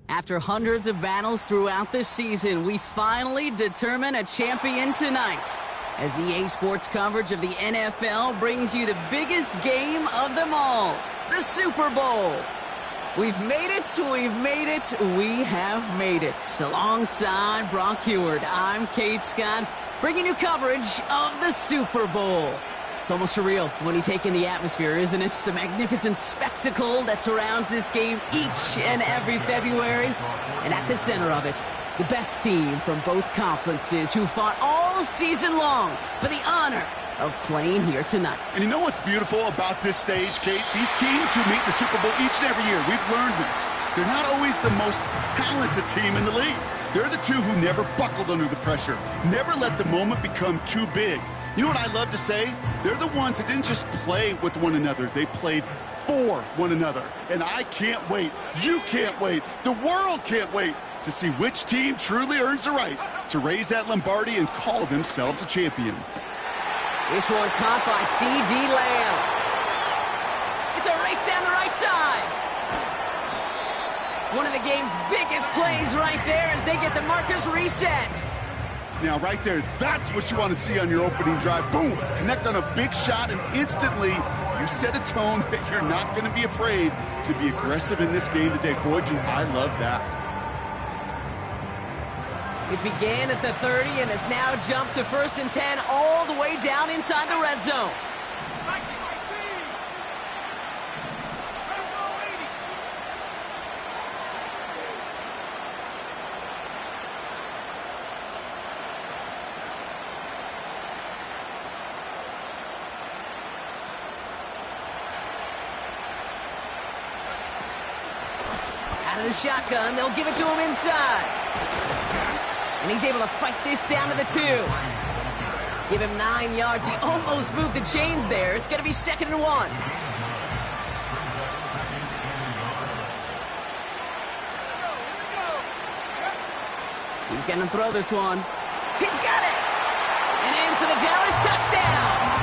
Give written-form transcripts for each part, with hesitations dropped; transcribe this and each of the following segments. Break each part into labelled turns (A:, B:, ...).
A: After hundreds of battles throughout the season, we finally determine a champion tonight. As EA Sports coverage of the NFL brings you the biggest game of them all, the Super Bowl. We've made it, we have made it. Alongside Brock Heward, I'm Kate Scott, bringing you coverage of the Super Bowl. It's almost surreal when you take in the atmosphere, isn't it? The magnificent spectacle that surrounds this game each and every February. And at the center of it, the best team from both conferences who fought all season long for the honor of playing here tonight.
B: And you know what's beautiful about this stage, Kate? These teams who meet the Super Bowl each and every year, we've learned this. They're not always the most talented team in the league. They're the two who never buckled under the pressure, never let the moment become too big. You know what I love to say? They're the ones that didn't just play with one another. They played for one another. And I can't wait. You can't wait. The world can't wait to see which team truly earns the right to raise that Lombardi and call themselves a champion.
A: This one caught by C.D. Lamb. It's a race down the right side. One of the game's biggest plays right there as they get the markers reset.
B: Now, right there, that's what you want to see on your opening drive. Boom! Connect on a big shot, and instantly you set a tone that you're not going to be afraid to be aggressive in this game today. Boy, do I love that.
A: It began at the 30 and has now jumped to 1st and 10 all the way down inside the red zone. Out of the shotgun, they'll give it to him inside. And he's able to fight this down to the 2. Give him 9 yards. He almost moved the chains there. It's going to be 2nd and 1. He's going to throw this one. He's got it! And in for the Dallas touchdown!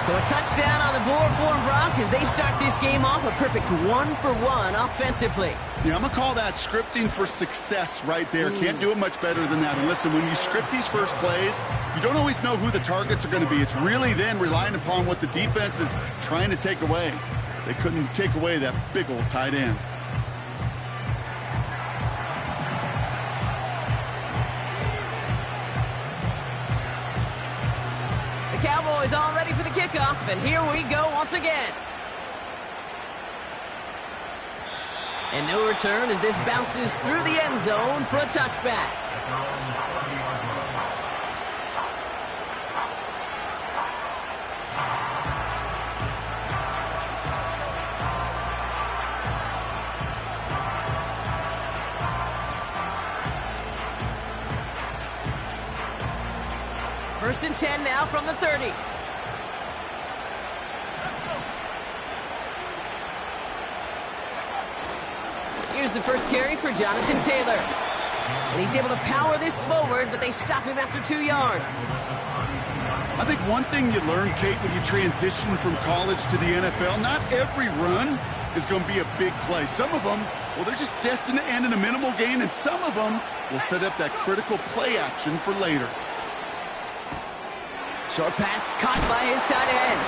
A: So a touchdown on the board for Brock as they start this game off a perfect 1-for-1 offensively.
B: Yeah, I'm going to call that scripting for success right there. Can't do it much better than that. And listen, when you script these first plays, you don't always know who the targets are going to be. It's really then relying upon what the defense is trying to take away. They couldn't take away that big old tight end.
A: The Cowboys all ready for the kickoff, and here we go once again. And no return as this bounces through the end zone for a touchback. First and 10 now from the 30. Here's the first carry for Jonathan Taylor. And he's able to power this forward, but they stop him after 2 yards.
B: I think one thing you learn, Kate, when you transition from college to the NFL, not every run is going to be a big play. Some of them, well, they're just destined to end in a minimal gain, and some of them will set up that critical play action for later.
A: Short pass caught by his tight end.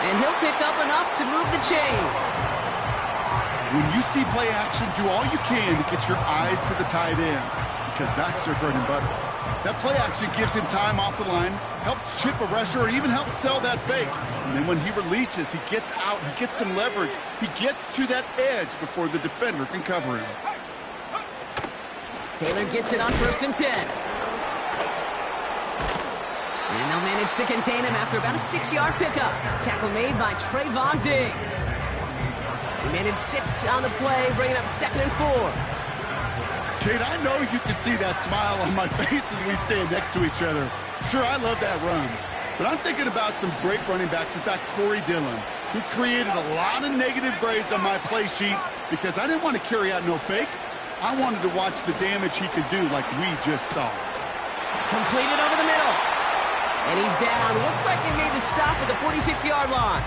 A: And he'll pick up enough to move the chains.
B: When you see play action, do all you can to get your eyes to the tight end, because that's their bread and butter. That play action gives him time off the line, helps chip a rusher, or even helps sell that fake. And then when he releases, he gets out, he gets some leverage. He gets to that edge before the defender can cover him. Taylor
A: gets it on 1st and 10. And they'll manage to contain him after about a 6-yard pickup. Tackle made by Trayvon Diggs. He managed 6 on the play, bringing up 2nd and 4.
B: Kate, I know you can see that smile on my face as we stand next to each other. Sure, I love that run. But I'm thinking about some great running backs. In fact, Corey Dillon, who created a lot of negative grades on my play sheet because I didn't want to carry out no fake. I wanted to watch the damage he could do like we just saw.
A: Completed over the middle. And he's down. Looks like they made the stop at the 46-yard line.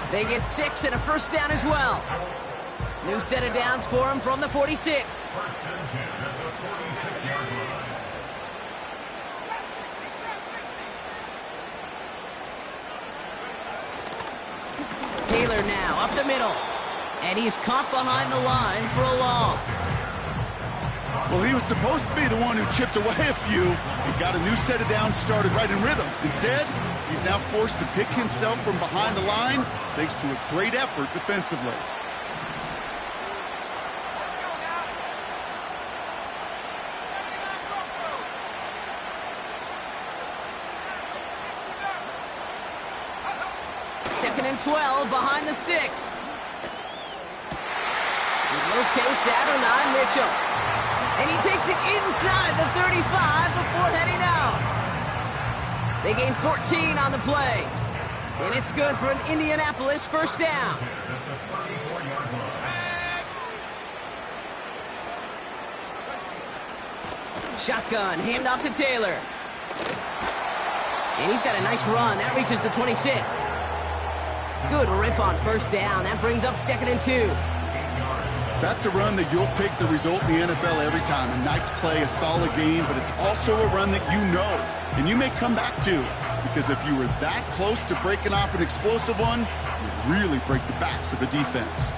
A: They get 6 and a first down as well. New set of downs for him from the 46. Taylor now up the middle. And he's caught behind the line for a loss.
B: Well, he was supposed to be the one who chipped away a few. He got a new set of downs started right in rhythm. Instead, he's now forced to pick himself from behind the line thanks to a great effort defensively.
A: Second and 12 behind the sticks. He locates Adonai Mitchell. And he takes it inside the 35 before heading out. They gain 14 on the play. And it's good for an Indianapolis first down. Shotgun, handoff to Taylor. And he's got a nice run. That reaches the 26. Good rip on first down. That brings up 2nd and 2.
B: That's a run that you'll take the result in the NFL every time. A nice play, a solid game, but it's also a run that you know, and you may come back to. Because if you were that close to breaking off an explosive one, you really break the backs of the defense.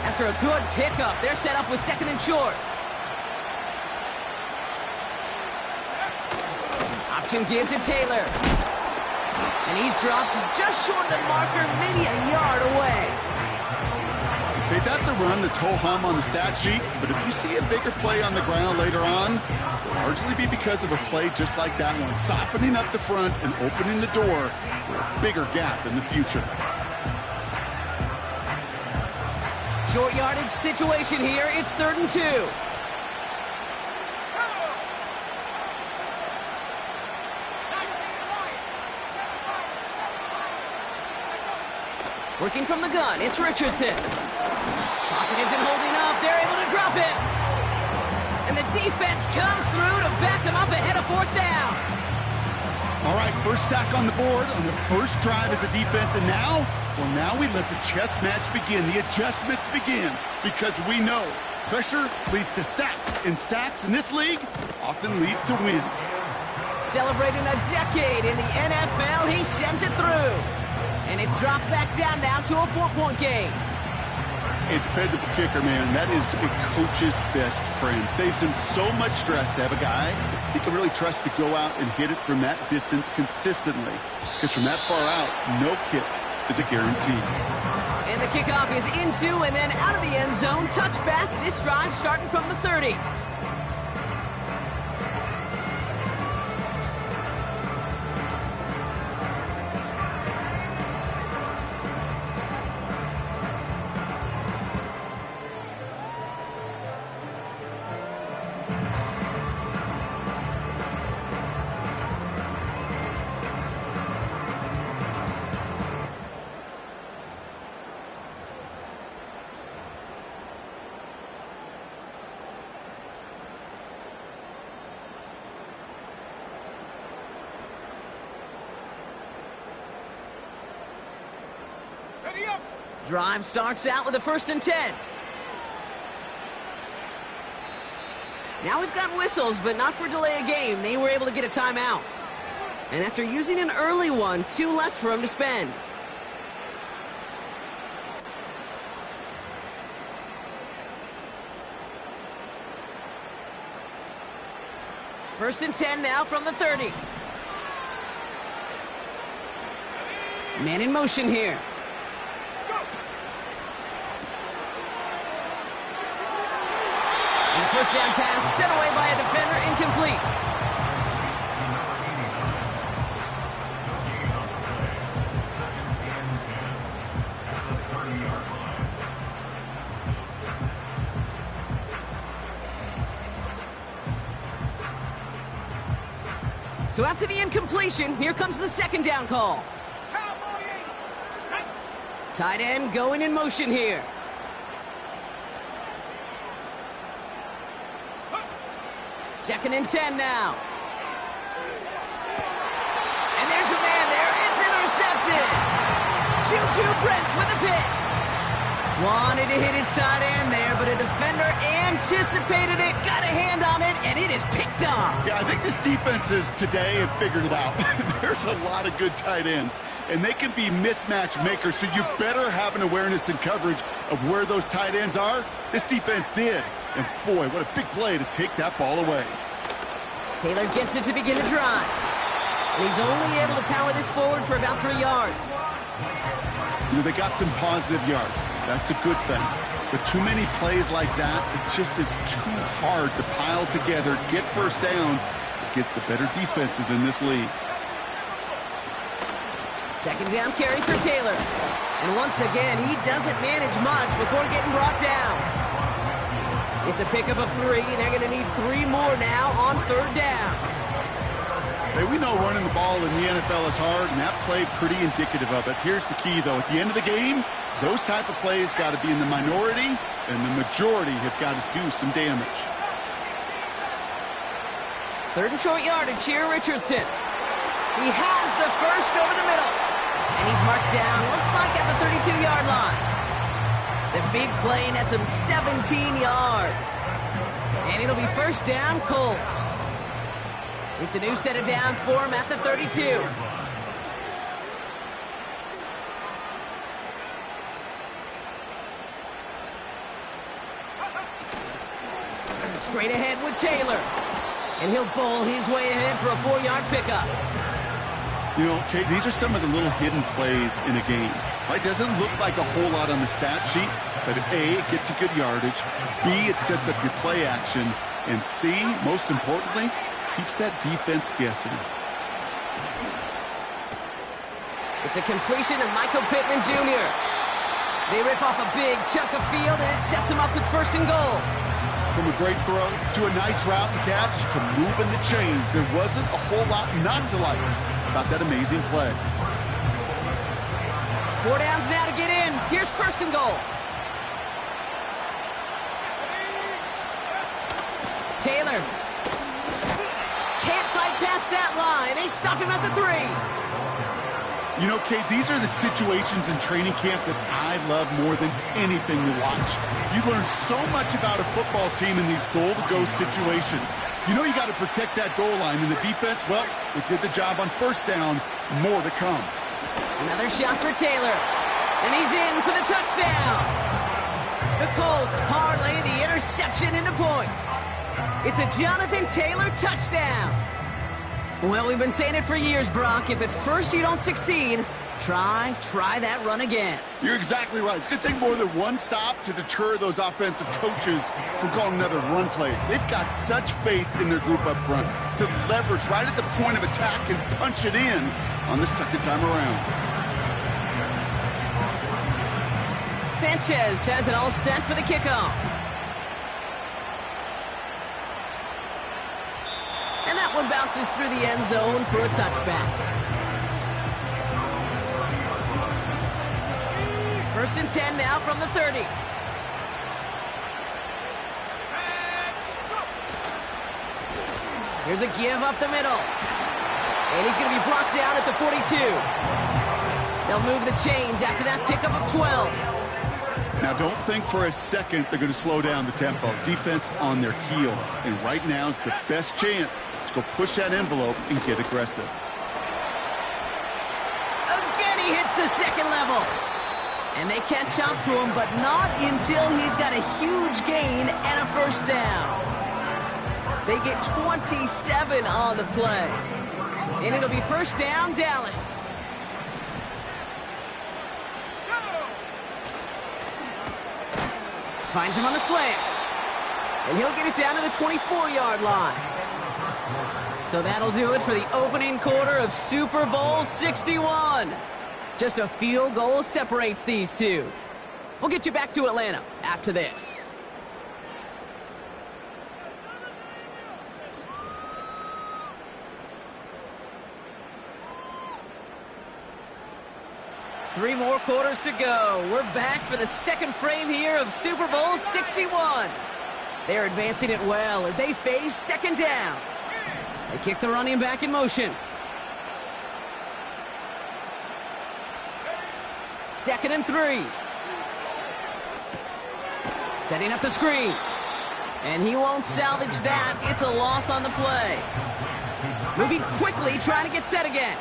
A: After a good pickup, they're set up with 2nd and short. Option give to Taylor. And he's dropped just short of the marker, maybe a yard away.
B: Okay, that's a run that's ho-hum on the stat sheet, but if you see a bigger play on the ground later on, it'll largely be because of a play just like that one, softening up the front and opening the door for a bigger gap in the future.
A: Short yardage situation here. It's 3rd and 2. Working from the gun, it's Richardson. Pocket isn't holding up. They're able to drop it. And the defense comes through to back them up ahead of 4th down.
B: All right, first sack on the board on the first drive as a defense. And now, well, now we let the chess match begin. The adjustments begin because we know pressure leads to sacks. And sacks in this league often leads to wins.
A: Celebrating a decade in the NFL, he sends it through. And it's dropped back down now to a 4-point game.
B: A dependable kicker, man. That is a coach's best friend. Saves him so much stress to have a guy he can really trust to go out and hit it from that distance consistently. Because from that far out, no kick is a guarantee.
A: And the kickoff is into and then out of the end zone. Touchback. This drive starting from the 30. Drive starts out with a 1st and 10. Now we've got whistles, but not for delay of game. They were able to get a timeout. And after using an early one, 2 left for him to spend. First and 10 now from the 30. Man in motion here. first down pass sent away by a defender, incomplete. So after the incompletion, here comes the second down call. Tight end going in motion here. Second and 10 now. And there's a man there. It's intercepted. Juju Brents with a pick. Wanted to hit his tight end there, but a defender anticipated it, got a hand on it, and it is picked up.
B: Yeah, I think this defense is today have figured it out. There's a lot of good tight ends, and they can be mismatch makers, so you better have an awareness and coverage of where those tight ends are. This defense did. And boy, what a big play to take that ball away.
A: Taylor gets it to begin the drive. And he's only able to power this forward for about 3 yards.
B: You know, they got some positive yards. That's a good thing. But too many plays like that, it just is too hard to pile together, get first downs against the better defenses in this league.
A: Second down carry for Taylor. And once again, he doesn't manage much before getting brought down. It's a pickup of 3. They're going to need 3 more now on third down.
B: Hey, we know running the ball in the NFL is hard, and that play pretty indicative of it. Here's the key, though. At the end of the game, those type of plays got to be in the minority, and the majority have got to do some damage.
A: Third and short yardage here, Richardson. He has the first over the middle. And he's marked down, looks like at the 32-yard line. The big play nets him 17 yards. And it'll be first down, Colts. It's a new set of downs for him at the 32. Straight ahead with Taylor. And he'll bowl his way ahead for a 4-yard pickup.
B: You know, Kate, these are some of the little hidden plays in a game. Right? Doesn't look like a whole lot on the stat sheet, but A, it gets you good yardage. B, it sets up your play action. And C, most importantly, keeps that defense guessing.
A: It's a completion of Michael Pittman Jr. They rip off a big chunk of field, and it sets him up with first and goal.
B: From a great throw to a nice route and catch to moving the chains, there wasn't a whole lot not to like about that amazing play.
A: 4 downs now to get in. Here's first and goal. Taylor can't fight past that line. They stop him at the 3.
B: You know, Kate, these are the situations in training camp that I love more than anything to watch. You learn so much about a football team in these goal-to-go situations. You know you got to protect that goal line, and the defense, well, it did the job on first down. More to come.
A: Another shot for Taylor, and he's in for the touchdown. The Colts parlay the interception into points. It's a Jonathan Taylor touchdown. Well, we've been saying it for years, Brock. If at first you don't succeed, try that run again.
B: You're exactly right. It's going to take more than one stop to deter those offensive coaches from calling another run play. They've got such faith in their group up front to leverage right at the point of attack and punch it in on the second time around.
A: Sanchez has it all set for the kickoff. And that one bounces through the end zone for a touchback. First and 10 now from the 30. Here's a give up the middle. And he's going to be brought down at the 42. They'll move the chains after that pickup of 12.
B: Now, don't think for a second they're going to slow down the tempo. Defense on their heels. And right now is the best chance to go push that envelope and get aggressive.
A: Again, he hits the second level. And they catch up to him, but not until he's got a huge gain and a first down. They get 27 on the play. And it'll be first down, Dallas. Finds him on the slant. And he'll get it down to the 24-yard line. So that'll do it for the opening quarter of Super Bowl 61. Just a field goal separates these two. We'll get you back to Atlanta after this. Three more quarters to go. We're back for the second frame here of Super Bowl 61. They're advancing it well as they face second down. They kick the running back in motion. Second and 3. Setting up the screen. And he won't salvage that. It's a loss on the play. Moving quickly, trying to get set again.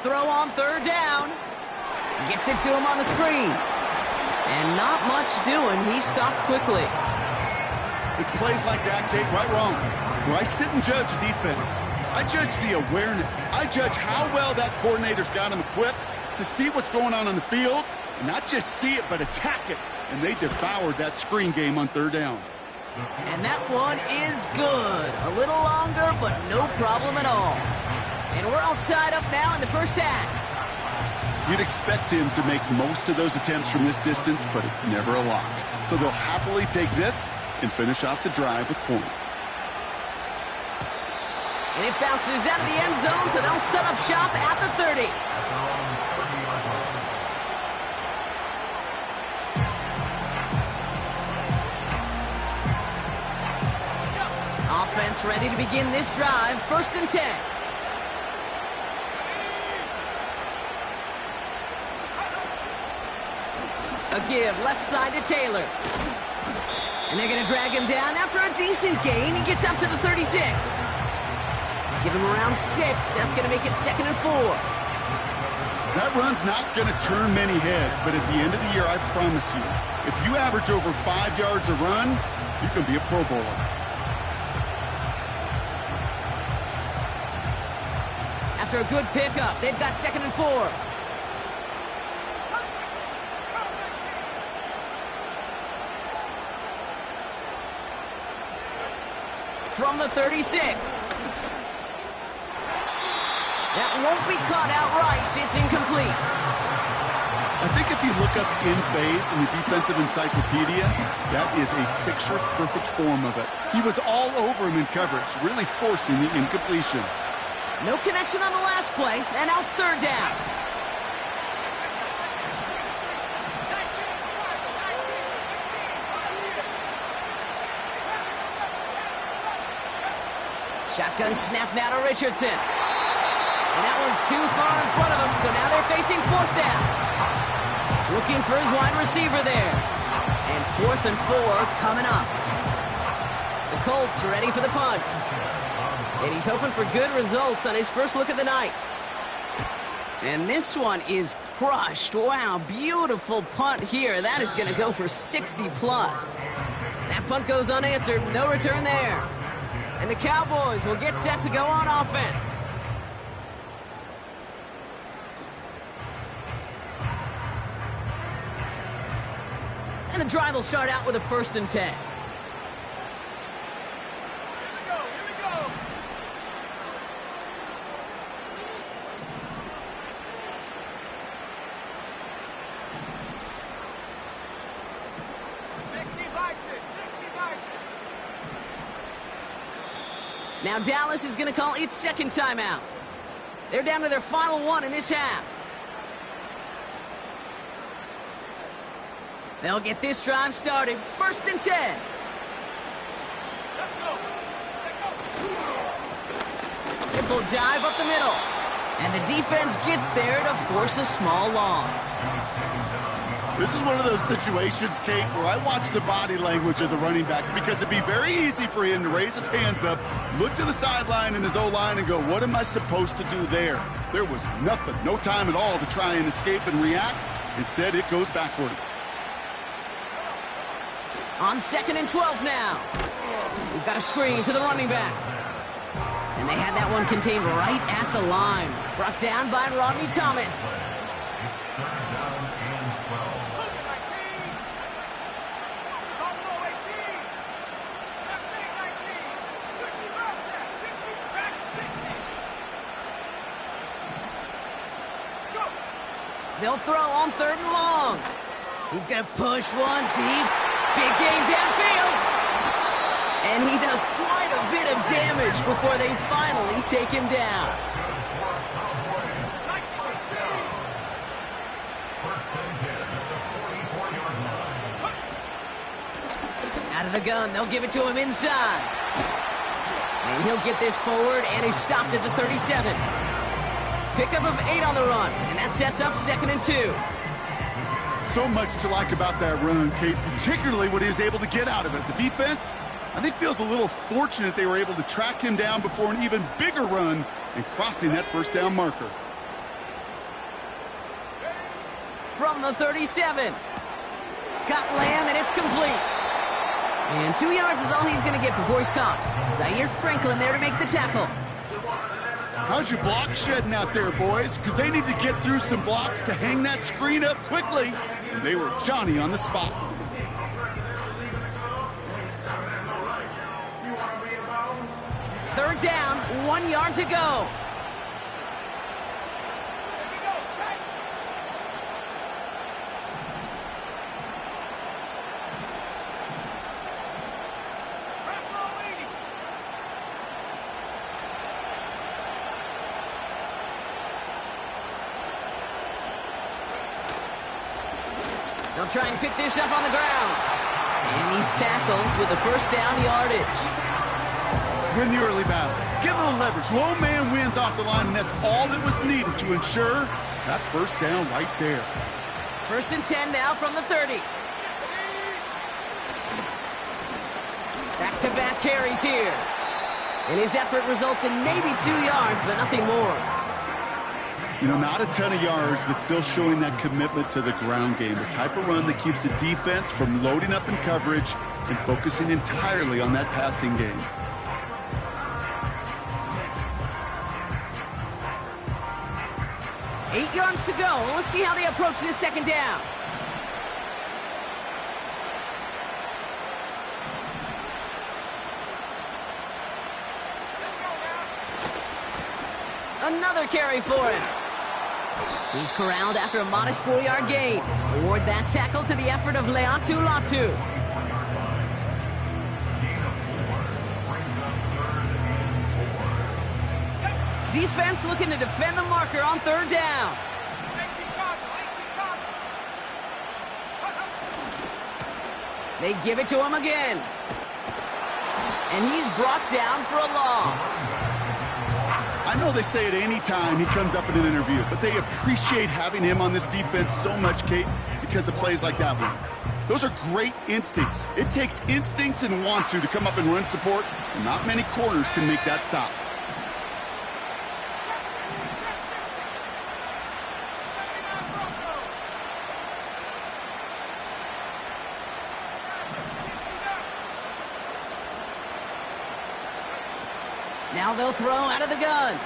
A: Throw on third down. Gets it to him on the screen. And not much doing. He stopped quickly.
B: It's plays like that, Kate, right wrong. Where I sit and judge a defense. I judge the awareness. I judge how well that coordinator's got him equipped to see what's going on the field. And not just see it, but attack it. And they devoured that screen game on third down.
A: And that one is good. A little longer, but no problem at all. And we're all tied up now in the first half.
B: You'd expect him to make most of those attempts from this distance, but it's never a lot. So they'll happily take this and finish off the drive with points.
A: And it bounces out of the end zone, so they'll set up shop at the 30. Offense ready to begin this drive. First and 10. A give left side to Taylor. And they're going to drag him down after a decent gain. He gets up to the 36. Give him around 6. That's going to make it second and 4.
B: That run's not going to turn many heads, but at the end of the year, I promise you, if you average over 5 yards a run, you can be a Pro Bowler.
A: After a good pickup, they've got second and 4. From the 36. That won't be caught outright. It's incomplete.
B: I think if you look up in phase in the defensive encyclopedia, that is a picture-perfect form of it. He was all over him in coverage, really forcing the incompletion.
A: No connection on the last play, and out third down. Shotgun snap now to Richardson. And that one's too far in front of him, so now they're facing fourth down. Looking for his wide receiver there. And fourth and 4 coming up. The Colts ready for the punt. And he's hoping for good results on his first look of the night. And this one is crushed. Wow, beautiful punt here. That is going to go for 60+. That punt goes unanswered. No return there. And the Cowboys will get set to go on offense. And the drive will start out with a first and 10. Now Dallas is going to call its second timeout. They're down to their final one in this half. They'll get this drive started. First and 10. Simple dive up the middle. And the defense gets there to force a small loss.
B: This is one of those situations, Kate, where I watch the body language of the running back because it'd be very easy for him to raise his hands up, look to the sideline in his O-line and go, what am I supposed to do there? There was nothing, no time at all to try and escape and react. Instead, it goes backwards.
A: On 2nd and 12 now. We've got a screen to the running back. And they had that one contained right at the line. Brought down by Rodney Thomas. They'll throw on 3rd and long. He's going to push one deep. Big game downfield. And he does quite a bit of damage before they finally take him down. Out of the gun, they'll give it to him inside. And he'll get this forward, and he's stopped at the 37. Pickup of 8 on the run, and that sets up 2nd and 2.
B: So much to like about that run, Kate, particularly what he was able to get out of it. The defense, I think, feels a little fortunate they were able to track him down before an even bigger run and crossing that 1st down marker.
A: From the 37. Got Lamb, and it's complete. And 2 yards is all he's going to get before he's caught. Zaire Franklin there to make the tackle.
B: How's your block shedding out there, boys? Because they need to get through some blocks to hang that screen up quickly. And they were Johnny on the spot.
A: Third down, 1 yard to go. They'll try and pick this up on the ground. And he's tackled with the 1st down yardage.
B: Win the early battle. Get a little leverage. Low man wins off the line, and that's all that was needed to ensure that 1st down right there.
A: 1st and 10 now from the 30. Back-to-back carries here. And his effort results in maybe 2 yards, but nothing more.
B: You know, not a ton of yards, but still showing that commitment to the ground game. The type of run that keeps the defense from loading up in coverage and focusing entirely on that passing game.
A: Eight yards to go. Let's see how they approach this 2nd down. Another carry for him. He's corralled after a modest 4-yard gain. Award that tackle to the effort of Leatu Latu. Defense looking to defend the marker on 3rd down. They give it to him again. And he's brought down for a loss.
B: I know they say it any time he comes up in an interview, but they appreciate having him on this defense so much, Kate, because of plays like that one. Those are great instincts. It takes instincts and want to come up and run support, and not many corners can make that stop.
A: Now they'll throw out of the gun.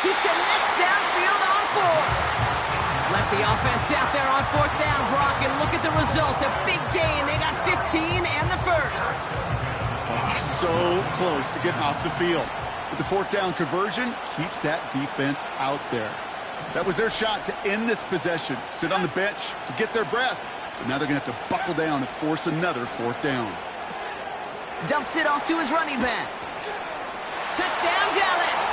A: He connects downfield on 4. Left the offense out there on 4th down, Brock, and look at the result. A big gain. They got 15 and the 1st.
B: Oh, so close to getting off the field. But the 4th down conversion keeps that defense out there. That was their shot to end this possession, to sit on the bench, to get their breath. But now they're going to have to buckle down and force another 4th down.
A: Dumps it off to his running back. Touchdown, Dallas!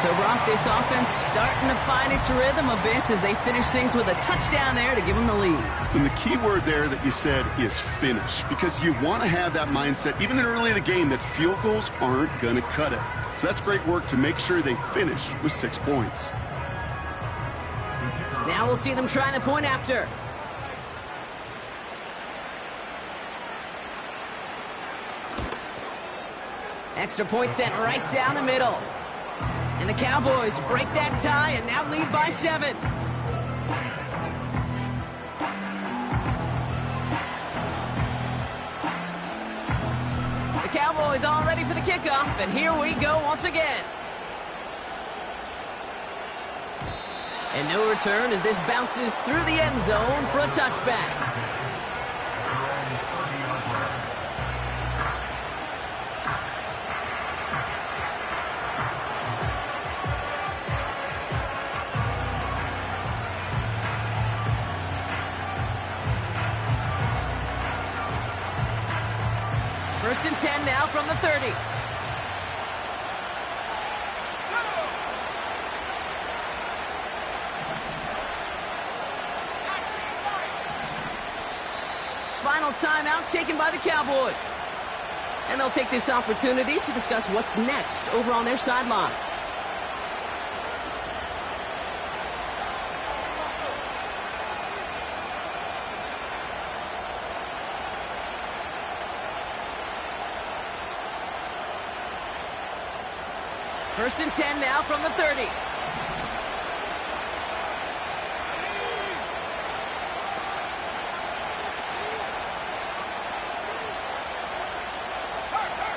A: So, Brock, this offense starting to find its rhythm a bit as they finish things with a touchdown there to give them the lead.
B: And the key word there that you said is finish, because you want to have that mindset, even early in the game, that field goals aren't going to cut it. So that's great work to make sure they finish with 6 points.
A: Now we'll see them try the point after. Extra point sent right down the middle. And the Cowboys break that tie and now lead by 7. ready for the kickoff, and here we go once again. And no return as this bounces through the end zone for a touchback. First and 10 now from the 30. Final timeout taken by the Cowboys. And they'll take this opportunity to discuss what's next over on their sideline. First and 10 now from the 30.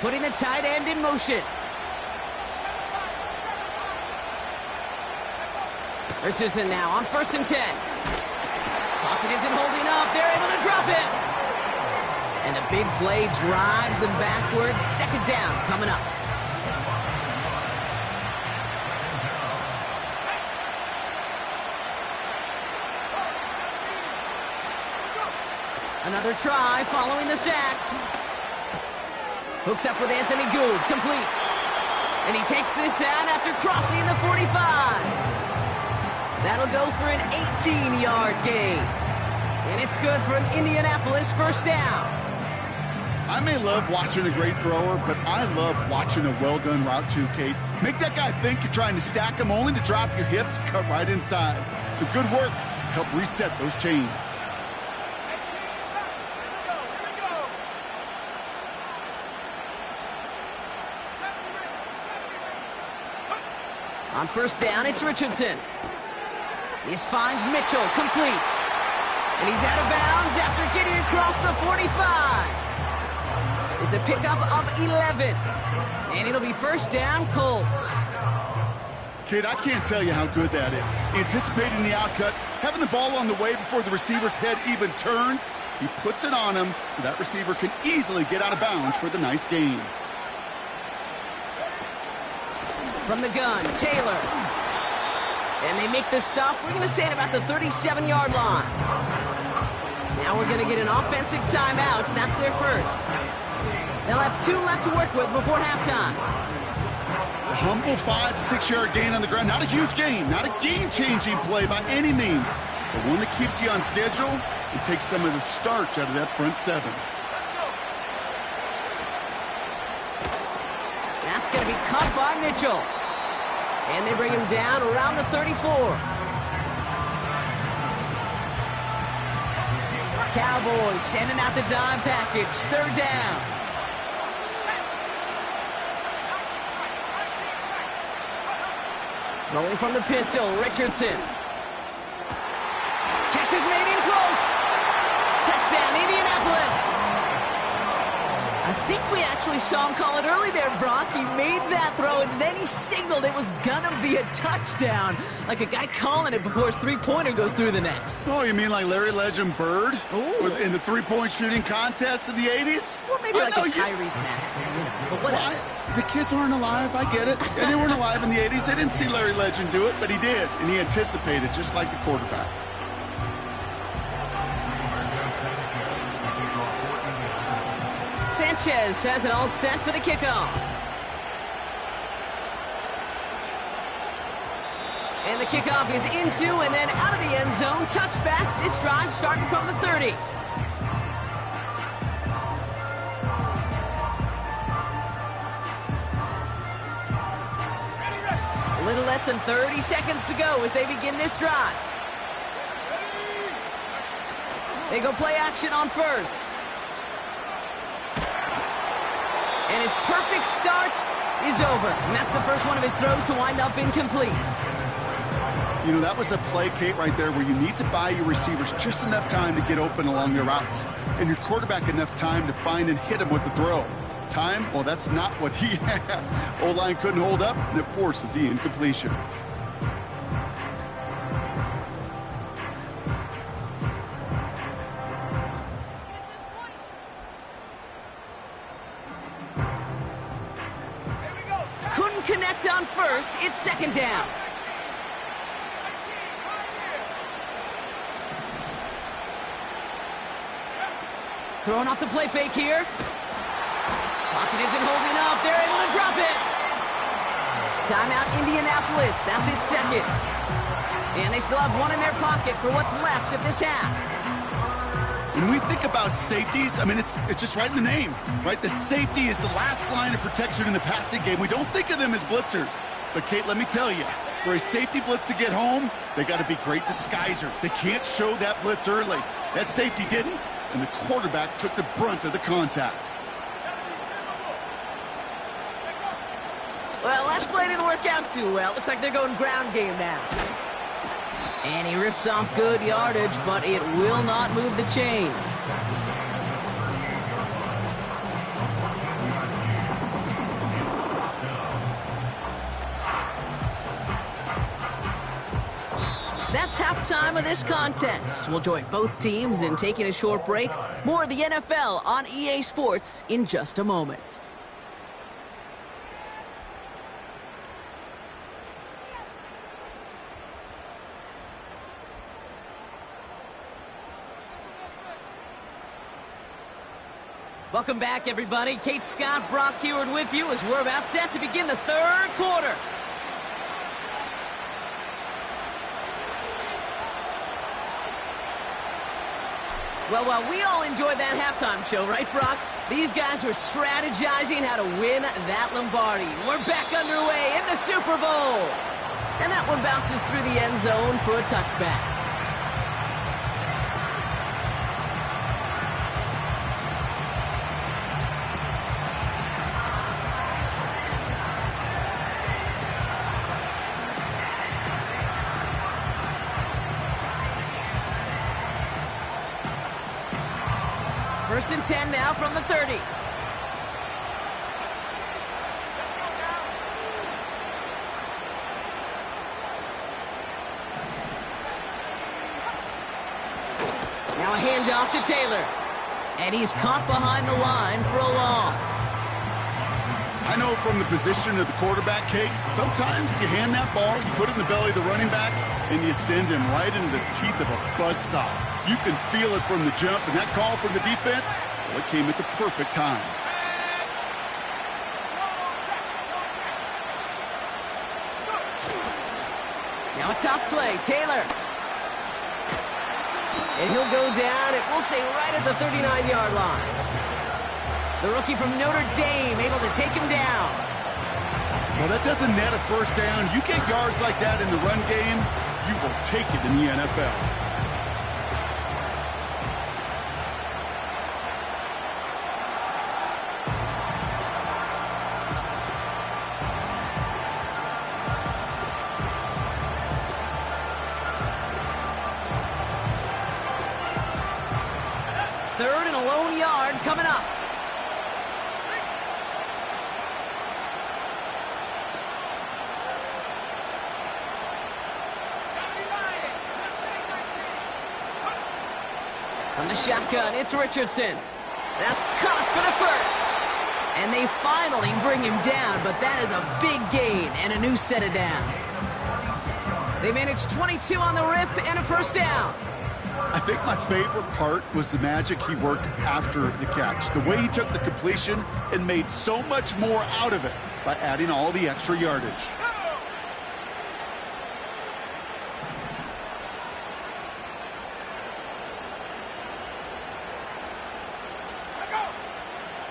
A: Putting the tight end in motion. Richardson now on first and 10. Pocket isn't holding up. They're able to drop it. And a big play drives them backwards. Second down coming up. Another try following the sack. Hooks up with Anthony Gould, complete. And he takes this down after crossing the 45. That'll go for an 18-yard gain. And it's good for an Indianapolis first down.
B: I may love watching a great thrower, but I love watching a well-done route too, Kate. Make that guy think you're trying to stack him only to drop your hips, cut right inside. Some good work to help reset those chains.
A: On first down, it's Richardson. This finds Mitchell, complete. And he's out of bounds after getting across the 45. It's a pickup of 11. And it'll be first down, Colts.
B: Kid, I can't tell you how good that is. Anticipating the outcut, having the ball on the way before the receiver's head even turns. He puts it on him so that receiver can easily get out of bounds for the nice gain.
A: From the gun, Taylor. And they make the stop, we're going to say at about the 37-yard line. Now we're going to get an offensive timeout, so that's their first. They'll have 2 left to work with before halftime.
B: A humble 5 to 6 yard gain on the ground. Not a huge gain, not a game-changing play by any means, but one that keeps you on schedule and takes some of the starch out of that front 7.
A: That's going to be caught by Mitchell. And they bring him down around the 34. Cowboys sending out the dime package. Third down. Rolling from the pistol, Richardson. Catch is made in close. Touchdown, Indianapolis. I think we actually saw him call it early there, Brock. He made that throw, and then he signaled it was gonna be a touchdown. Like a guy calling it before his three-pointer goes through the net.
B: Oh, you mean like Larry Legend Bird?
A: Ooh.
B: In the three-point shooting contest in the 80s?
A: Well, maybe like a Tyrese Maxey, but whatever.
B: The kids aren't alive, I get it. And they weren't alive in the 80s. They didn't see Larry Legend do it, but he did. And he anticipated, just like the quarterback.
A: Sanchez has it all set for the kickoff. And the kickoff is into and then out of the end zone. Touchback. This drive starting from the 30. A little less than 30 seconds to go as they begin this drive. They go play action on first. And his perfect start is over. And that's the first one of his throws to wind up incomplete.
B: You know, that was a play, Kate, right there where you need to buy your receivers just enough time to get open along their routes. And your quarterback enough time to find and hit them with the throw. time, well, that's not what he had. O-line couldn't hold up, and it forces the incompletion.
A: Couldn't connect on first. It's second down. Throwing off the play fake here. Pocket isn't holding up. They're able to drop it. Timeout, Indianapolis. That's its second. And they still have one in their pocket for what's left of this half.
B: When we think about safeties, I mean, it's just right in the name, right? The safety is the last line of protection in the passing game. We don't think of them as blitzers. But, Kate, let me tell you, for a safety blitz to get home, they got to be great disguisers. They can't show that blitz early. That safety didn't, and the quarterback took the brunt of the contact.
A: Well, last play didn't work out too well. Looks like they're going ground game now. And he rips off good yardage, but it will not move the chains. That's halftime of this contest. We'll join both teams in taking a short break. More of the NFL on EA Sports in just a moment. Welcome back, everybody. Kate Scott, Brock Huard with you as we're about set to begin the third quarter. Well, we all enjoyed that halftime show, right, Brock? These guys were strategizing how to win that Lombardi. We're back underway in the Super Bowl. And that one bounces through the end zone for a touchback. First and 10 now from the 30. Now a handoff to Taylor. And he's caught behind the line for a loss.
B: I know from the position of the quarterback, Kate, sometimes you hand that ball, you put it in the belly of the running back, and you send him right into the teeth of a buzzsaw. You can feel it from the jump, and that call from the defense, well, it came at the perfect time.
A: Now a toss play, Taylor. And he'll go down, and we'll say right at the 39-yard line. The rookie from Notre Dame able to take him down.
B: Well, that doesn't net a first down. You get yards like that in the run game, you will take it in the NFL.
A: Third and a lone yard coming up. From the shotgun, it's Richardson. That's caught for the first. And they finally bring him down, but that is a big gain and a new set of downs. They managed 22 on the rip and a first down.
B: I think my favorite part was the magic he worked after the catch. The way he took the completion and made so much more out of it by adding all the extra yardage.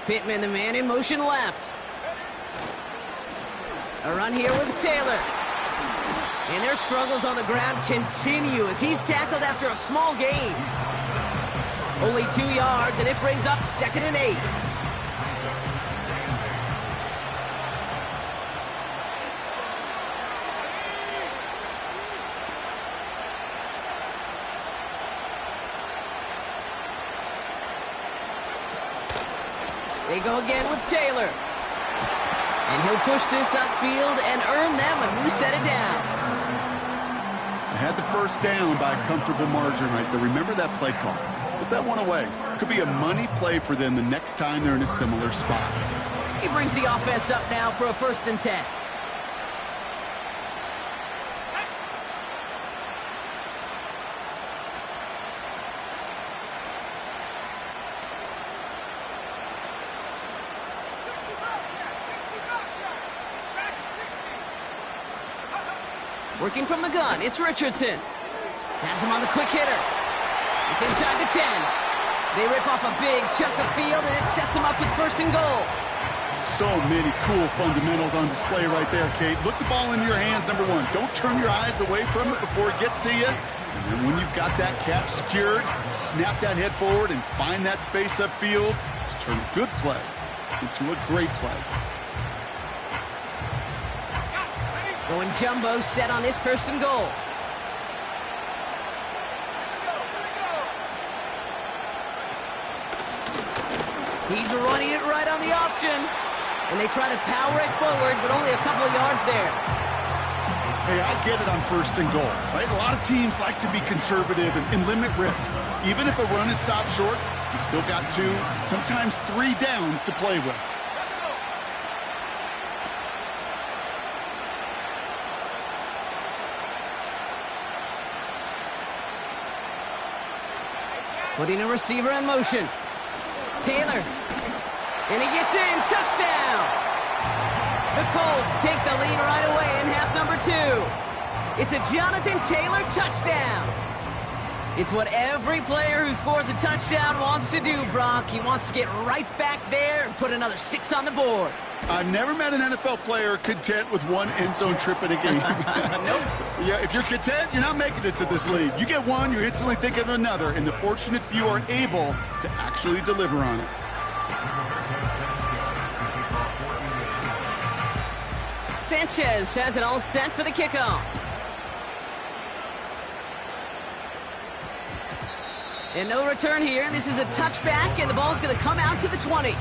A: Pittman, the man in motion left. A run here with Taylor. And their struggles on the ground continue as he's tackled after a small gain. Only 2 yards, and it brings up 2nd and 8. They go again with Taylor. And he'll push this upfield and earn them a new set of downs.
B: They had the first down by a comfortable margin right there. Remember that play call. Put that one away. Could be a money play for them the next time they're in a similar spot.
A: He brings the offense up now for a 1st and 10. Working from the gun, it's Richardson. Has him on the quick hitter. It's inside the 10. They rip off a big chunk of field, and it sets them up with 1st and goal.
B: So many cool fundamentals on display right there, Kate. Look the ball into your hands, number one. Don't turn your eyes away from it before it gets to you. And then when you've got that catch secured, snap that head forward and find that space upfield to turn a good play into a great play.
A: Going jumbo set on this 1st and goal. He's running it right on the option. And they try to power it forward, but only a couple of yards there.
B: Hey, I get it on 1st and goal, right? A lot of teams like to be conservative and limit risk. Even if a run is stopped short, you still got 2, sometimes 3 downs to play with.
A: Putting a receiver in motion. Taylor. And he gets in. Touchdown! The Colts take the lead right away in half number 2. It's a Jonathan Taylor touchdown. It's what every player who scores a touchdown wants to do, Brock. He wants to get right back there and put another 6 on the board.
B: I've never met an NFL player content with 1 end zone trip in a game.
A: Nope.
B: Yeah, if you're content, you're not making it to this league. You get 1, you're instantly thinking of another, and the fortunate few are able to actually deliver on it.
A: Sanchez has it all set for the kickoff. And no return here. This is a touchback, and the ball's going to come out to the 20.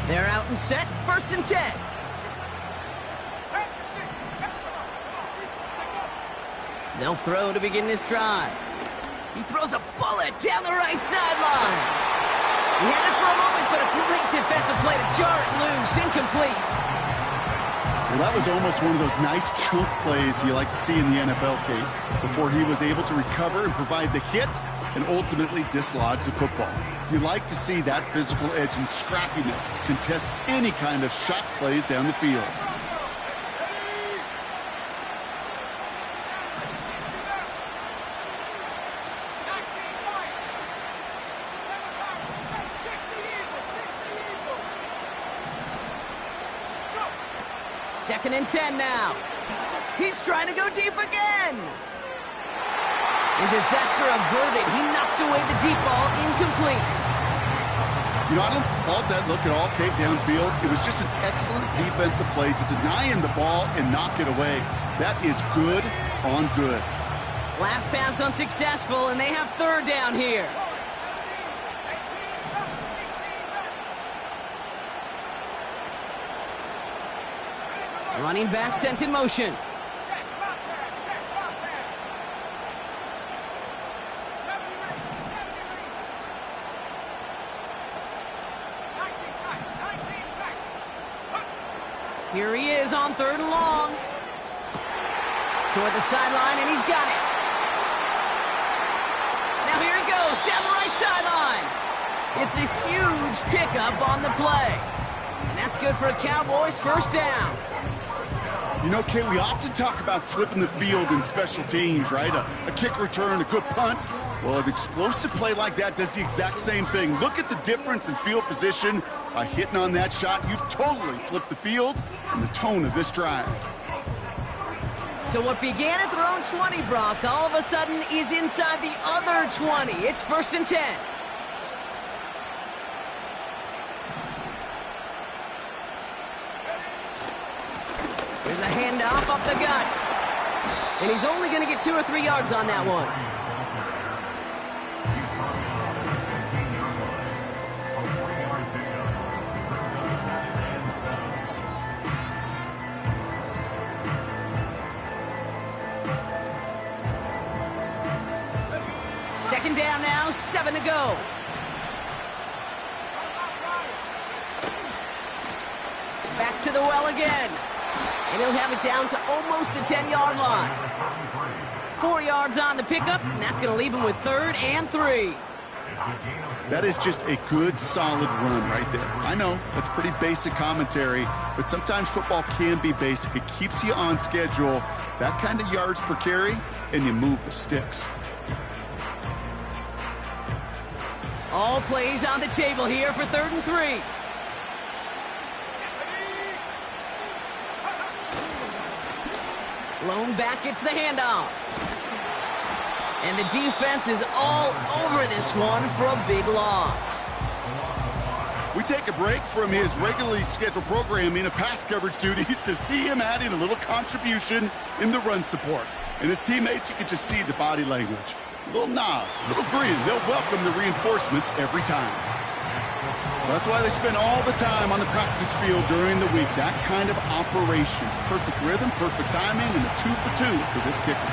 A: They're out and set. 1st and 10. They'll throw to begin this drive. He throws a bullet down the right sideline. He had it for a moment, but a great defensive play to jar it loose. Incomplete.
B: Well, that was almost one of those nice chunk plays you like to see in the NFL, Kate, before he was able to recover and provide the hit and ultimately dislodge the football. You like to see that physical edge and scrappiness to contest any kind of shot plays down the field.
A: Second and 10 now. He's trying to go deep again. And disaster averted. He knocks away the deep ball, incomplete.
B: You know, I don't fault that look at all, Kate, downfield. It was just an excellent defensive play to deny him the ball and knock it away. That is good on good.
A: Last pass unsuccessful, and they have 3rd down here. Running back sent in motion. Here he is on 3rd and long. Toward the sideline, and he's got it. Now here he goes, down the right sideline. It's a huge pickup on the play. And that's good for a Cowboys 1st down.
B: You know, Kate, we often talk about flipping the field in special teams, right? A kick return, a good punt. Well, an explosive play like that does the exact same thing. Look at the difference in field position. By hitting on that shot, you've totally flipped the field and the tone of this drive.
A: So what began at their own 20, Brock, all of a sudden is inside the other 20. It's 1st and 10. Handoff up the gut. And he's only going to get 2 or 3 yards on that one. Second down now, 7 to go. Back to the well again. And he'll have it down to almost the 10-yard line. 4 yards on the pickup, and that's going to leave him with 3rd and 3.
B: That is just a good, solid run right there. I know, that's pretty basic commentary, but sometimes football can be basic. It keeps you on schedule, that kind of yards per carry, and you move the sticks.
A: All plays on the table here for 3rd and 3. Lone back gets the handoff. And the defense is all over this one for a big loss.
B: We take a break from his regularly scheduled programming of pass coverage duties to see him adding a little contribution in the run support. And his teammates, you can just see the body language. A little nod, a little grin. They'll welcome the reinforcements every time. That's why they spend all the time on the practice field during the week. That kind of operation. Perfect rhythm, perfect timing, and a 2 for 2 for this kicker.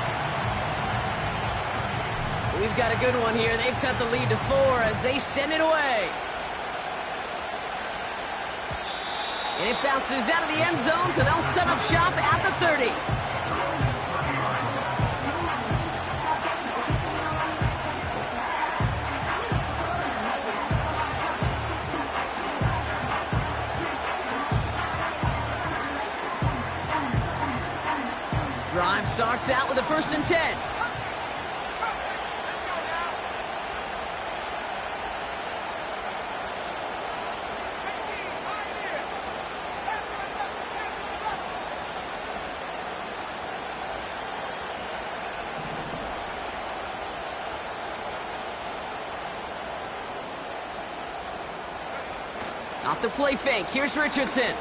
A: We've got a good one here. They've cut the lead to 4 as they send it away. And it bounces out of the end zone, so they'll set up shop at the 30. Drive starts out with a 1st and 10. Off the play fake, here's Richardson.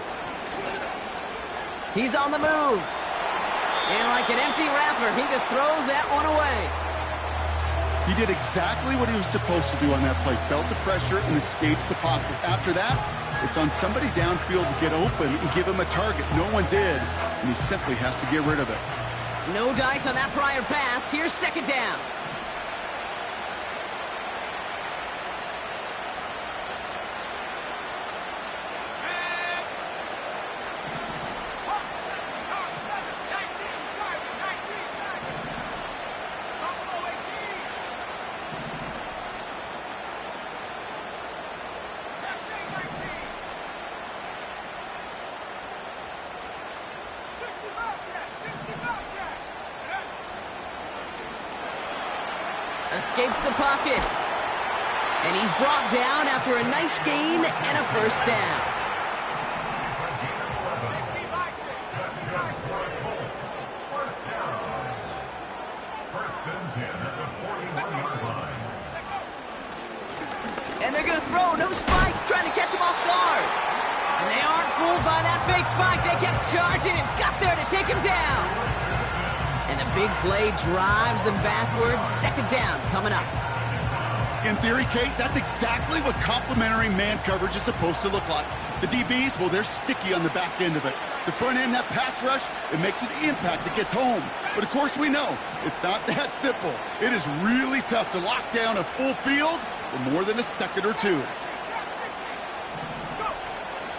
A: He's on the move. And like an empty wrapper, he just throws that one away.
B: He did exactly what he was supposed to do on that play. Felt the pressure and escapes the pocket. After that, it's on somebody downfield to get open and give him a target. No one did, and he simply has to get rid of it.
A: No dice on that prior pass. Here's 2nd down. Escapes the pocket. And he's brought down after a nice gain and a 1st down. And they're going to throw. No spike. Trying to catch him off guard. And they aren't fooled by that fake spike. They kept charging and got there to take him down. And the big play drives them backwards. 2nd down coming up.
B: In theory, Kate, that's exactly what complementary man coverage is supposed to look like. The DBs, well, they're sticky on the back end of it. The front end, that pass rush, it makes an impact that gets home. But, of course, we know it's not that simple. It is really tough to lock down a full field for more than a second or 2.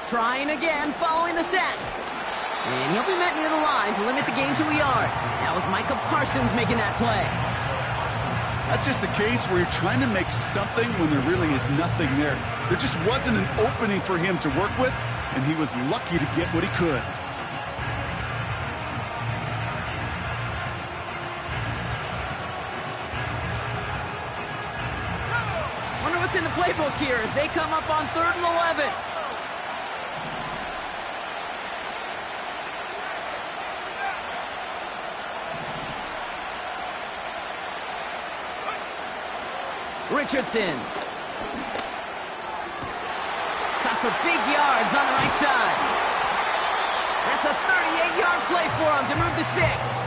A: Trying again following the sack. And he'll be met near the line to limit the gain to a yard. That was Micah Parsons making that play.
B: That's just a case where you're trying to make something when there really is nothing there. There just wasn't an opening for him to work with, and he was lucky to get what he could.
A: Wonder what's in the playbook here as they come up on 3rd and 11. Richardson. Caught for big yards on the right side. That's a 38-yard play for him to move the sticks.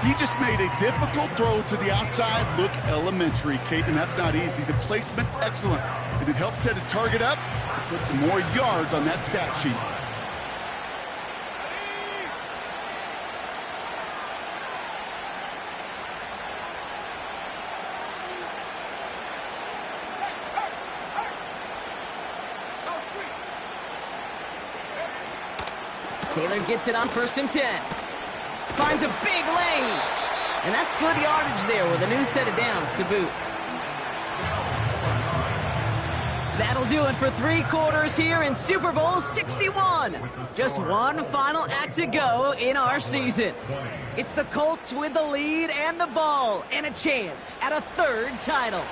B: He just made a difficult throw to the outside look elementary, Kate, and that's not easy. The placement, excellent. And it helped set his target up to put some more yards on that stat sheet.
A: Taylor gets it on 1st and 10. Finds a big lane. And that's good yardage there with a new set of downs to boot. That'll do it for 3 quarters here in Super Bowl 61. Just one final act to go in our season. It's the Colts with the lead and the ball and a chance at a 3rd title.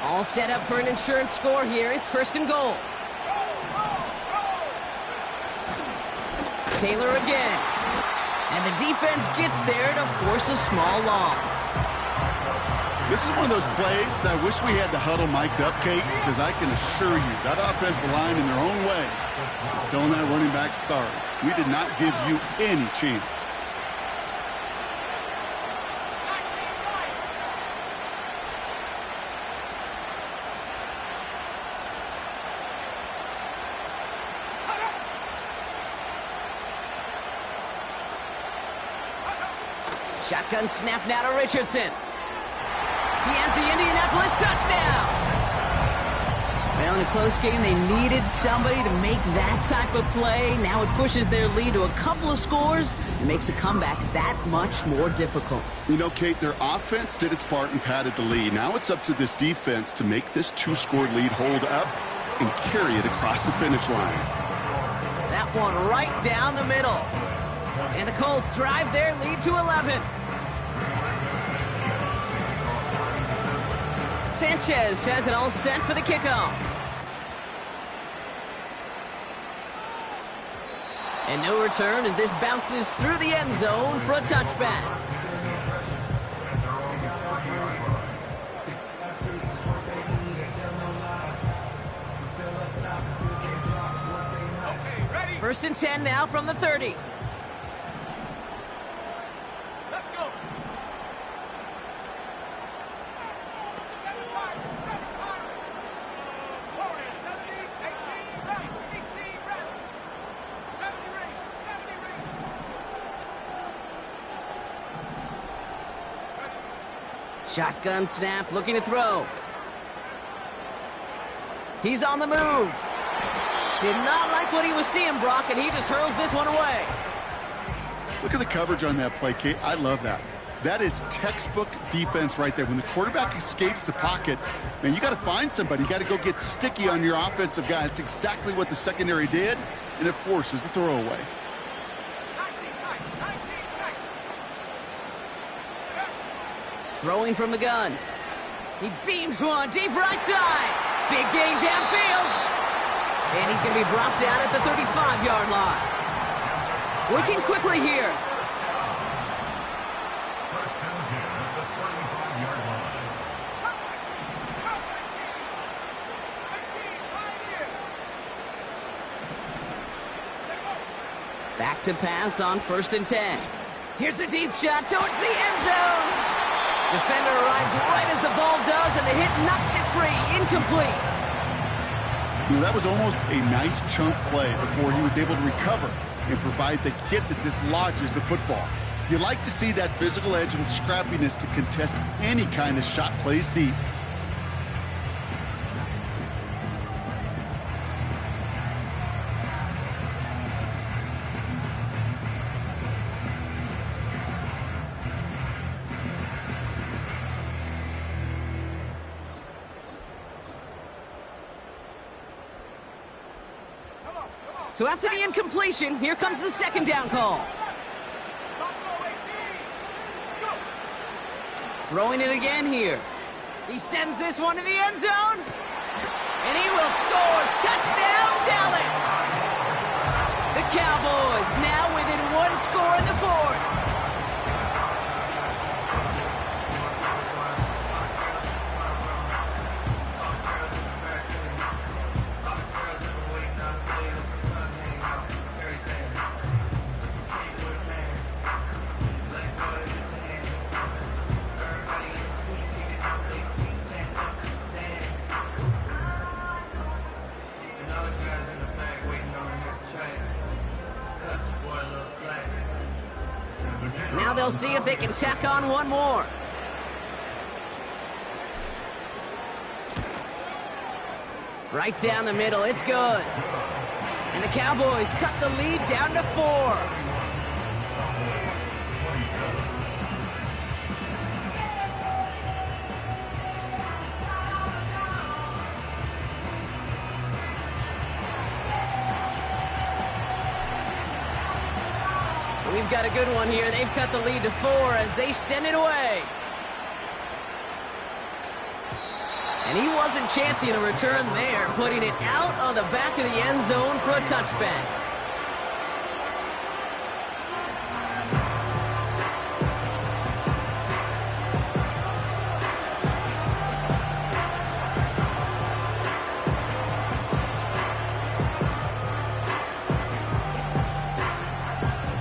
A: All set up for an insurance score here. It's 1st and goal. Taylor again. And the defense gets there to force a small loss.
B: This is one of those plays that I wish we had the huddle mic'd up, Kate, because I can assure you that offensive line in their own way is telling that running back, sorry, we did not give you any chance.
A: Shotgun snap now to Richardson. He has the Indianapolis touchdown. Well, in a close game, they needed somebody to make that type of play. Now it pushes their lead to a couple of scores and makes a comeback that much more difficult.
B: You know, Kate, their offense did its part and padded the lead. Now it's up to this defense to make this 2-score lead hold up and carry it across the finish line.
A: That one right down the middle. And the Colts drive their lead to 11. Sanchez has it all set for the kickoff. And no return as this bounces through the end zone for a touchback. First and 10 now from the 30. Shotgun snap, looking to throw. He's on the move. Did not like what he was seeing, Brock, and he just hurls this one away.
B: Look at the coverage on that play, Kate. I love that. That is textbook defense right there. When the quarterback escapes the pocket, man, you got to find somebody. You got to go get sticky on your offensive guy. That's exactly what the secondary did, and it forces the throwaway.
A: Throwing from the gun. He beams one deep right side. Big gain downfield. And he's going to be brought down at the 35-yard line. Working quickly here. Back to pass on 1st and 10. Here's a deep shot towards the end zone. Defender arrives right as the ball does, and the hit knocks it free. Incomplete.
B: You know, that was almost a nice chunk play before he was able to recover and provide the hit that dislodges the football. You like to see that physical edge and scrappiness to contest any kind of shot plays deep.
A: So after the incompletion, here comes the 2nd down call. Throwing it again here. He sends this one to the end zone. And he will score. Touchdown, Dallas! The Cowboys now within one score in the fourth. Now they'll see if they can tack on one more. Right down the middle, it's good. And the Cowboys cut the lead down to 4. We've got a good one here. They've cut the lead to 4 as they send it away. And he wasn't chancing a return there, putting it out on the back of the end zone for a touchback.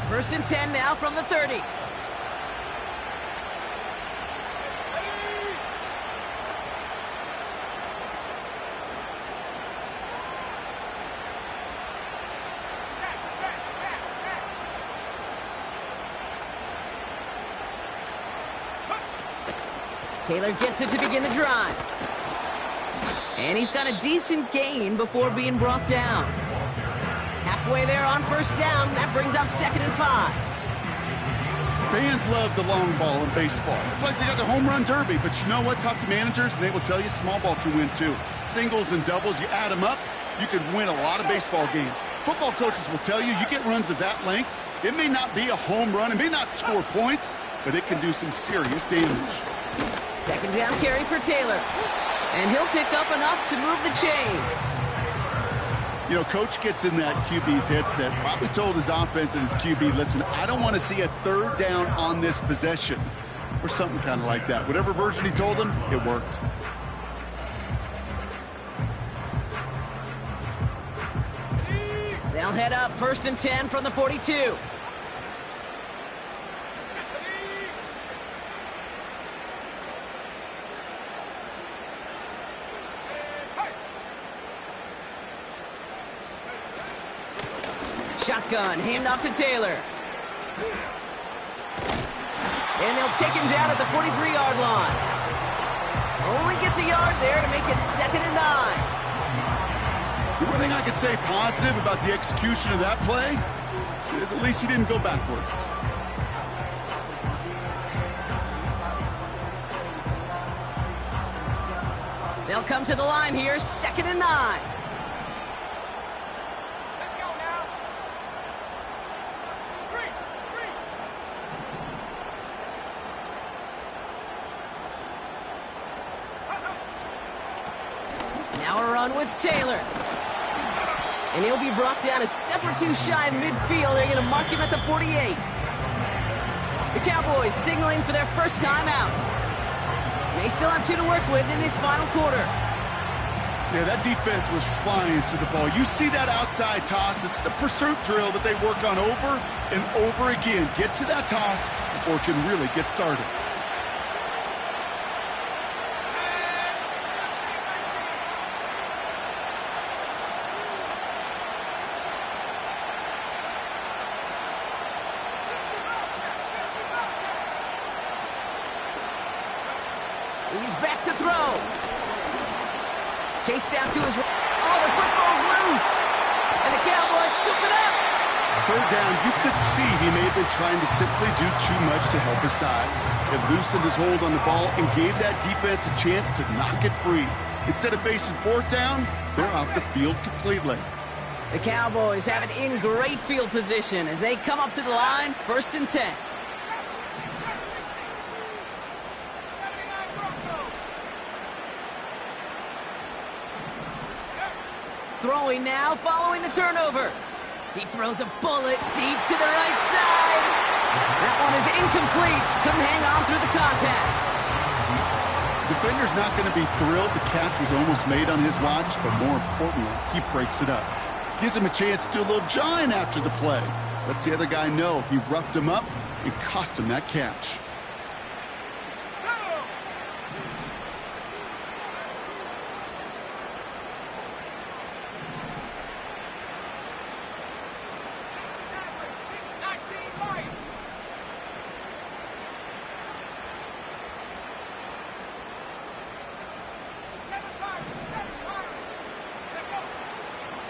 A: First and 10 now from the 30. Taylor gets it to begin the drive. And he's got a decent gain before being brought down. Halfway there on first down. That brings up 2nd and 5.
B: Fans love the long ball in baseball. It's like they got the home run derby, but you know what? Talk to managers, and they will tell you small ball can win too. Singles and doubles, you add them up, you can win a lot of baseball games. Football coaches will tell you, you get runs of that length, it may not be a home run, it may not score points, but it can do some serious damage.
A: 2nd down carry for Taylor. And he'll pick up enough to move the chains.
B: You know, coach gets in that QB's headset, probably told his offense and his QB, listen, I don't want to see a 3rd down on this possession, or something kind of like that. Whatever version he told him, it worked.
A: They'll head up 1st and 10 from the 42. Shotgun, handoff to Taylor. And they'll take him down at the 43-yard line. Only gets a yard there to make it 2nd and 9.
B: The one thing I could say positive about the execution of that play is at least he didn't go backwards.
A: They'll come to the line here, 2nd and 9. Now a run with Taylor. And he'll be brought down a step or two shy of midfield. They're going to mark him at the 48. The Cowboys signaling for their first time out. They still have 2 to work with in this final quarter.
B: Yeah, that defense was flying to the ball. You see that outside toss. This is a pursuit drill that they work on over and over again. Get to that toss before it can really get started.
A: He's back to throw. Chase down to his right. Oh, the football's loose. And the Cowboys scoop it up.
B: 3rd down, you could see he may have been trying to simply do too much to help his side. It loosened his hold on the ball and gave that defense a chance to knock it free. Instead of facing 4th down, they're off the field completely.
A: The Cowboys have it in great field position as they come up to the line, 1st and 10. Throwing now, following the turnover. He throws a bullet deep to the right side. That one is incomplete. Couldn't hang on through the contact.
B: Defender's not going to be thrilled the catch was almost made on his watch, but more importantly, he breaks it up. Gives him a chance to do a little jawing after the play. Lets the other guy know he roughed him up and cost him that catch.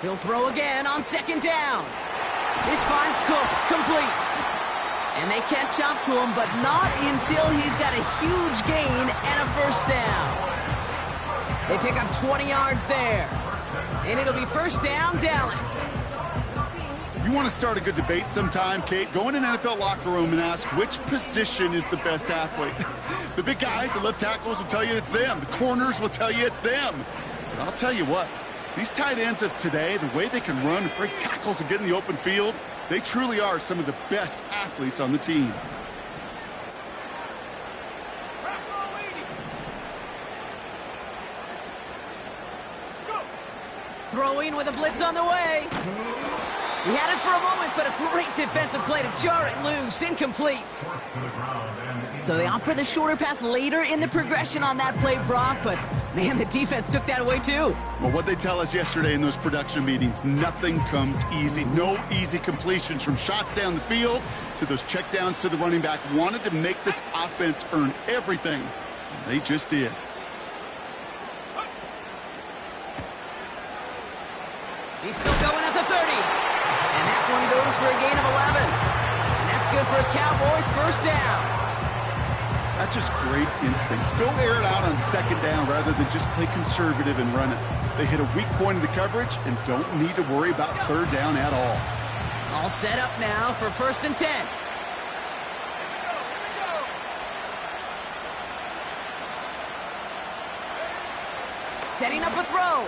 A: He'll throw again on second down. This finds Cooks complete. And they catch up to him, but not until he's got a huge gain and a first down. They pick up 20 yards there. And it'll be first down, Dallas.
B: You want to start a good debate sometime, Kate? Go in an NFL locker room and ask which position is the best athlete. The big guys, the left tackles will tell you it's them. The corners will tell you it's them. But I'll tell you what. These tight ends of today, the way they can run and break tackles and get in the open field, they truly are some of the best athletes on the team.
A: Throwing with a blitz on the way. He had it for a moment, but a great defensive play to jar it loose. Incomplete. So they opt for the shorter pass later in the progression on that play, Brock, but man, the defense took that away too.
B: Well, what they tell us yesterday in those production meetings, nothing comes easy. No easy completions from shots down the field to those checkdowns to the running back. Wanted to make this offense earn everything. And they just did.
A: He's still going at the 30. And that one goes for a gain of 11. And that's good for a Cowboys first down.
B: That's just great instincts. Go air it out on second down rather than just play conservative and run it. They hit a weak point in the coverage and don't need to worry about third down at all.
A: All set up now for first and 10. Setting up a throw.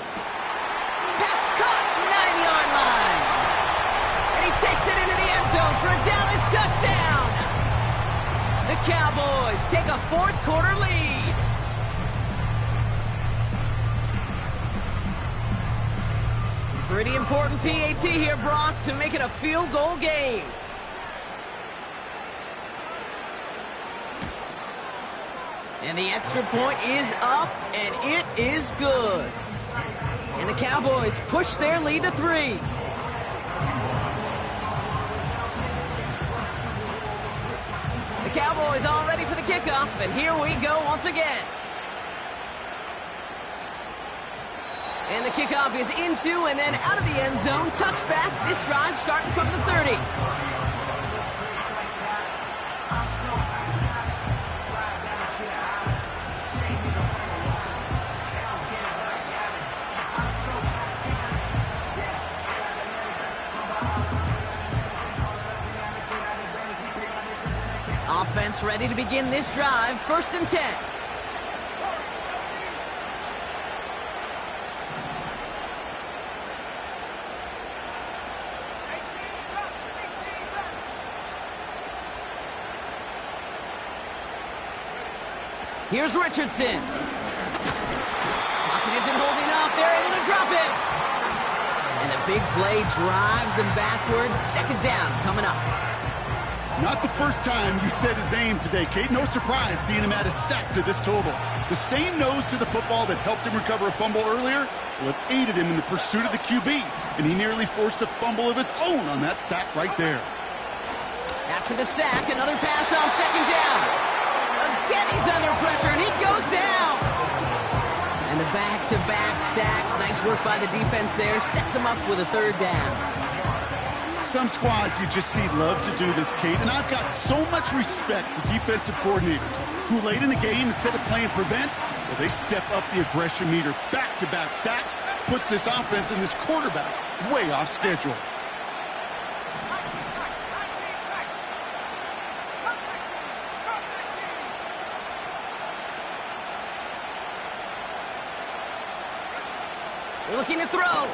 A: Pass caught, 9-yard line. And he takes it into the end zone for a Dallas touchdown. The Cowboys take a fourth-quarter lead. Pretty important PAT here, Brock, to make it a field goal game. And the extra point is up, and it is good. And the Cowboys push their lead to 3. The Cowboys all ready for the kickoff, and here we go once again. And the kickoff is into and then out of the end zone. Touchback. This drive starting from the 30. Offense ready to begin this drive. First and 10. Here's Richardson. Pocket isn't holding up. They're able to drop it. And the big play drives them backwards. Second down coming up.
B: Not the first time you said his name today, Kate. No surprise seeing him add a sack to this total. The same nose to the football that helped him recover a fumble earlier will have aided him in the pursuit of the QB, and he nearly forced a fumble of his own on that sack right there.
A: After the sack, another pass on second down. Again, he's under pressure, and he goes down. And the back-to-back sacks. Nice work by the defense there. Sets him up with a third down.
B: Some squads you just see love to do this, Kate, and I've got so much respect for defensive coordinators who late in the game, instead of playing prevent, well, they step up the aggression meter. Back-to-back sacks puts this offense and this quarterback way off schedule.
A: Looking to throw.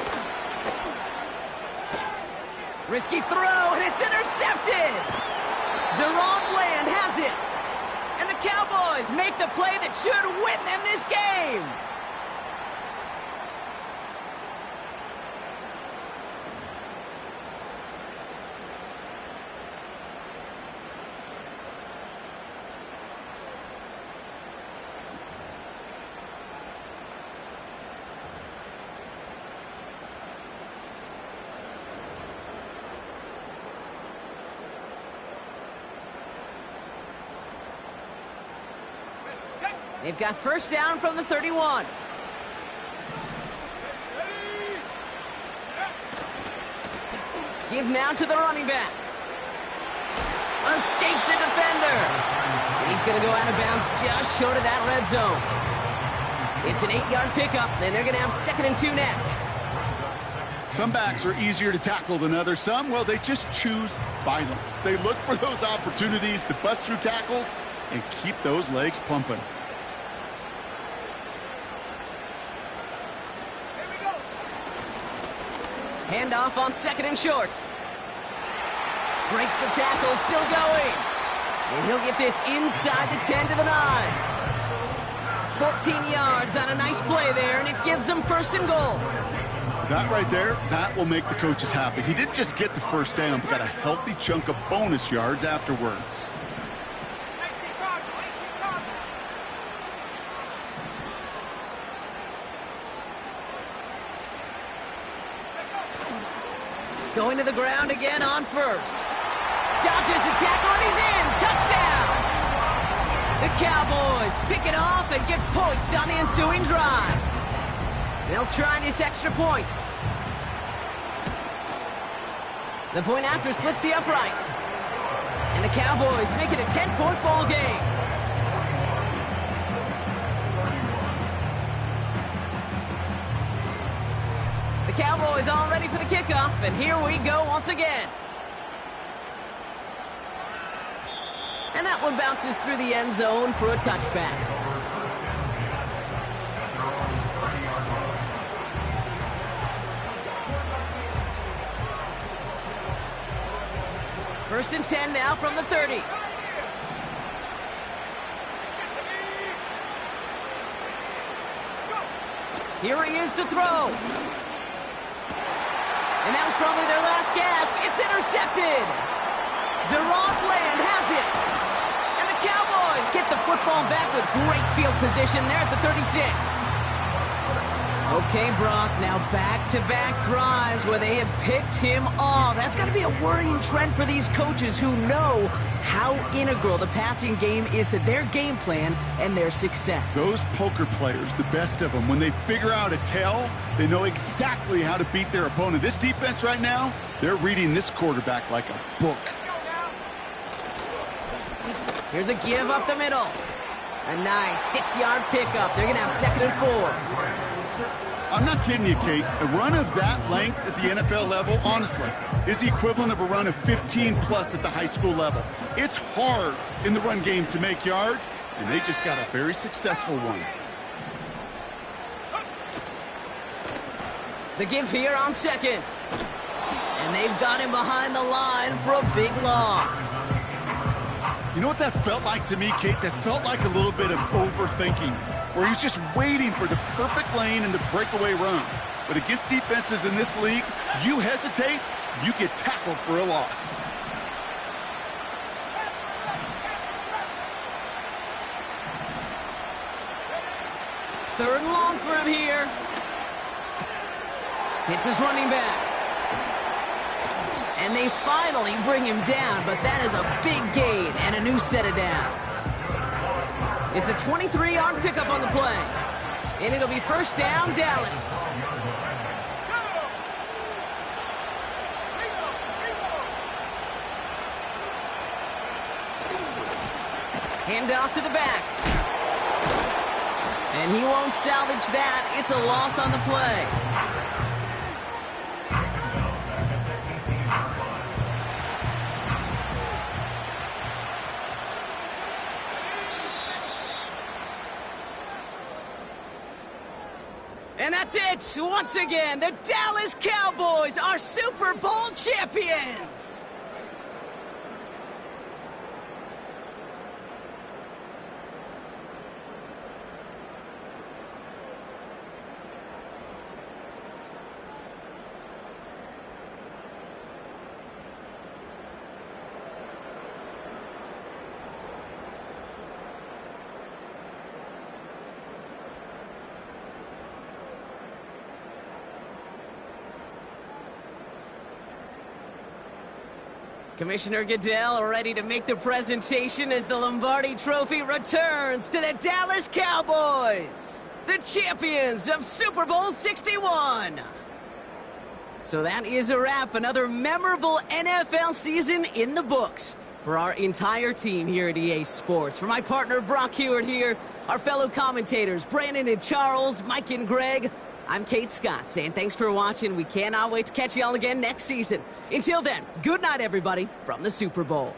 A: Risky throw, and it's intercepted! DaRon Bland has it! And the Cowboys make the play that should win them this game! They've got first down from the 31. Give now to the running back. Escapes a defender. And he's going to go out of bounds just short of that red zone. It's an 8-yard pickup, and they're going to have 2nd and 2 next.
B: Some backs are easier to tackle than others. Some, well, they just choose violence. They look for those opportunities to bust through tackles and keep those legs pumping.
A: Handoff on 2nd and short. Breaks the tackle, still going. And he'll get this inside the 10 to the 9. 14 yards on a nice play there, and it gives them 1st and goal.
B: That right there, that will make the coaches happy. He didn't just get the first down, but got a healthy chunk of bonus yards afterwards.
A: Going to the ground again on 1st. Dodges the tackle, and he's in. Touchdown! The Cowboys pick it off and get points on the ensuing drive. They'll try this extra point. The point after splits the uprights. And the Cowboys make it a 10-point ball game. The Cowboys all ready for the kickoff, and here we go once again. And that one bounces through the end zone for a touchback. First and 10 now from the 30. Here he is to throw. And that was probably their last gasp. It's intercepted. DaRon Bland has it. And the Cowboys get the football back with great field position there at the 36. Okay, Brock, now back-to-back drives where they have picked him off. That's got to be a worrying trend for these coaches who know how integral the passing game is to their game plan and their success.
B: Those poker players, the best of them, when they figure out a tell, they know exactly how to beat their opponent. This defense right now, they're reading this quarterback like a book.
A: Here's a give up the middle. A nice 6-yard pickup. They're going to have 2nd and 4.
B: I'm not kidding you, Kate. A run of that length at the NFL level, honestly, is the equivalent of a run of 15-plus at the high school level. It's hard in the run game to make yards, and they just got a very successful one.
A: The give here on 2nd. And they've got him behind the line for a big loss.
B: You know what that felt like to me, Kate? That felt like a little bit of overthinking, where he's just waiting for the perfect lane and the breakaway run. But against defenses in this league, you hesitate, you get tackled for a loss.
A: Third and long for him here. Hits his running back. And they finally bring him down, but that is a big gain and a new set of downs. It's a 23-yard pickup on the play. And it'll be first down, Dallas. Hand off to the back. And he won't salvage that. It's a loss on the play. And that's it! Once again, the Dallas Cowboys are Super Bowl champions! Commissioner Goodell ready to make the presentation as the Lombardi Trophy returns to the Dallas Cowboys, the champions of Super Bowl 61. So that is a wrap. Another memorable NFL season in the books for our entire team here at EA Sports. For my partner Brock Hewitt here, our fellow commentators Brandon and Charles, Mike and Greg, I'm Kate Scott saying thanks for watching. We cannot wait to catch you all again next season. Until then, good night, everybody, from the Super Bowl.